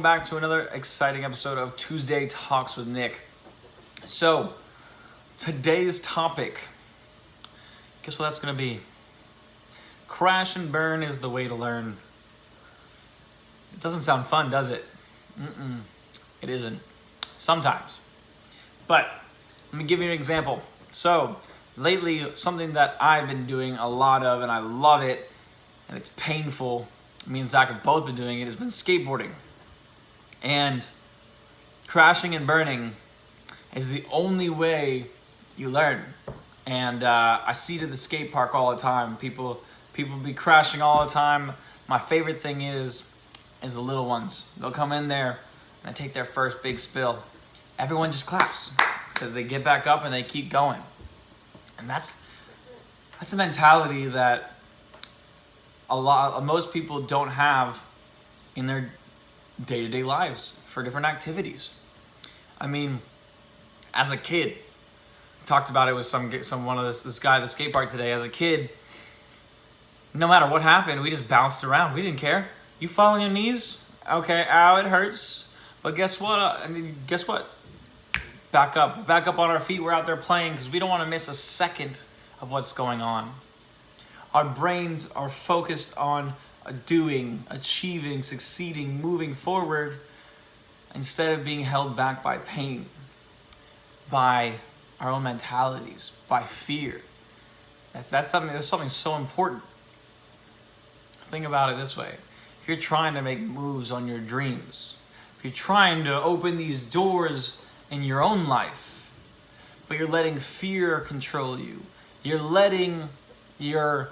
Back to another exciting episode of Tuesday Talks with Nick. So, today's topic, guess what that's going to be? Crash and burn is the way to learn. It doesn't sound fun, does it? It isn't. Sometimes. But, let me give you an example. So, lately, something that I've been doing a lot of, and I love it, and it's painful, me and Zach have both been doing it, has been skateboarding. And crashing and burning is the only way you learn. And I see it at the skate park all the time. People be crashing all the time. My favorite thing is the little ones. They'll come in there and they take their first big spill. Everyone just claps because they get back up and they keep going. And that's a mentality that most people don't have in their day-to-day lives for different activities. I mean, as a kid, talked about it with this guy at the skate park today. As a kid, no matter what happened, we just bounced around. We didn't care. You fall on your knees? Okay, ow, it hurts. But guess what? Guess what? Back up on our feet. We're out there playing because we don't want to miss a second of what's going on. Our brains are focused on doing, achieving, succeeding, moving forward, instead of being held back by pain, by our own mentalities, by fear. That's something so important. Think about it this way. If you're trying to make moves on your dreams, if you're trying to open these doors in your own life, but you're letting fear control you, you're letting your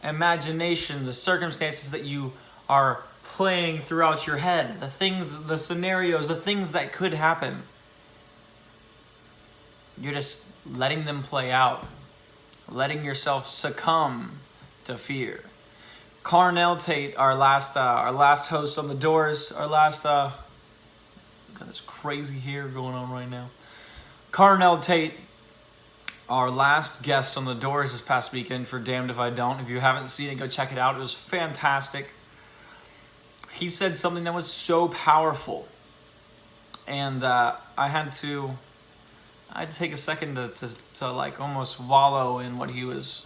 imagination, the circumstances that you are playing throughout your head, the scenarios, the things that could happen, you're just letting them play out, letting yourself succumb to fear. Carnell Tate, our last host on the Doors, got this crazy hair going on right now. Carnell Tate, our last guest on the Doors this past weekend for Damned If I Don't. If you haven't seen it, go check it out. It was fantastic. He said something that was so powerful. And I had to take a second to like almost wallow in what he was,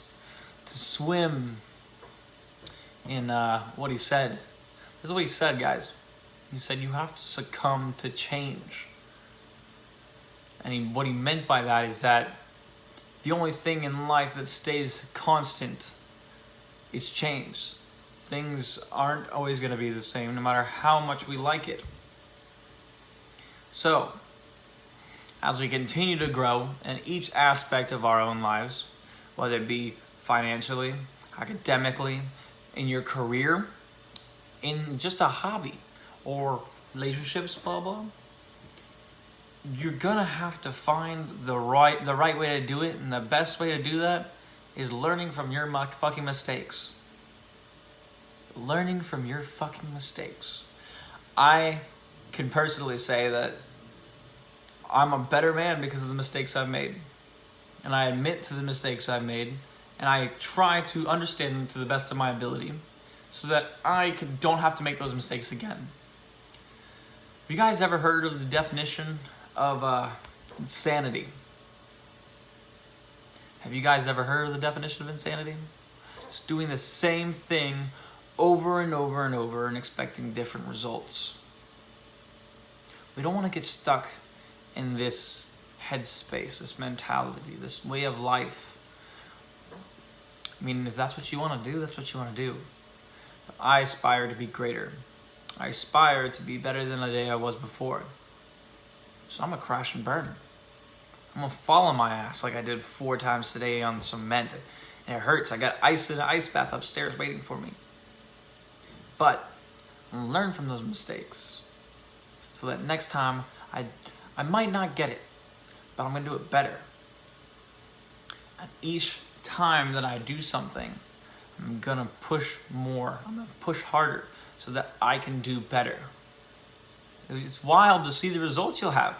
to swim in what he said. This is what he said, guys. He said, you have to succumb to change. And what he meant by that is that the only thing in life that stays constant is change. Things aren't always going to be the same, no matter how much we like it. So, as we continue to grow in each aspect of our own lives, whether it be financially, academically, in your career, in just a hobby, or relationships, blah, blah, you're gonna have to find the right way to do it, and the best way to do that is learning from your fucking mistakes. Learning from your fucking mistakes. I can personally say that I'm a better man because of the mistakes I've made. And I admit to the mistakes I've made, and I try to understand them to the best of my ability so that I don't have to make those mistakes again. Have you guys ever heard of the definition of insanity? Have you guys ever heard of the definition of insanity? It's doing the same thing over and over and over and expecting different results. We don't want to get stuck in this headspace, this mentality, this way of life. I mean, if that's what you want to do, that's what you want to do. But I aspire to be greater. I aspire to be better than the day I was before. So I'm going to crash and burn. I'm going to fall on my ass like I did 4 times today on cement. And it hurts. I got ice in an ice bath upstairs waiting for me. But I'm going to learn from those mistakes. So that next time, I might not get it, but I'm going to do it better. And each time that I do something, I'm going to push more. I'm going to push harder so that I can do better. It's wild to see the results you'll have.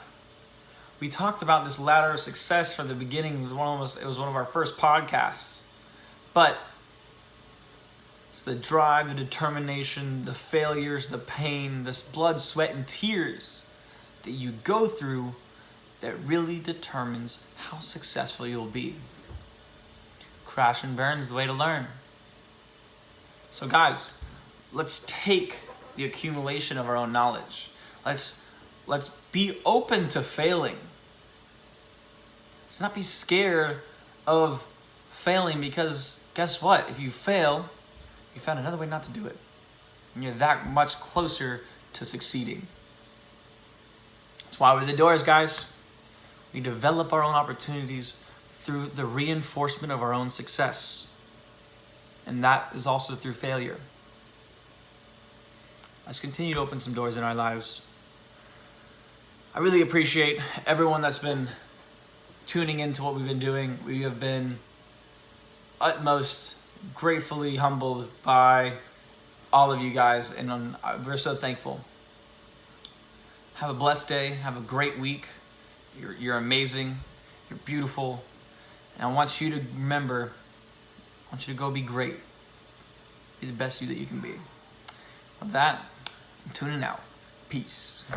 We talked about this ladder of success from the beginning. It was one of our first podcasts. But It's the drive, the determination, the failures, the pain, the blood, sweat, and tears that you go through that really determines how successful you'll be. Crash and burn is the way to learn. So guys, let's take the accumulation of our own knowledge. Let's be open to failing. Let's not be scared of failing, because guess what? If you fail, you found another way not to do it. And you're that much closer to succeeding. That's why we're the doors, guys. We develop our own opportunities through the reinforcement of our own success. And that is also through failure. Let's continue to open some doors in our lives. I really appreciate everyone that's been tuning into what we've been doing. We have been utmost gratefully humbled by all of you guys, and we're so thankful. Have a blessed day. Have a great week. You're amazing. You're beautiful. And I want you to remember, I want you to go be great. Be the best you that you can be. With that, I'm tuning out. Peace.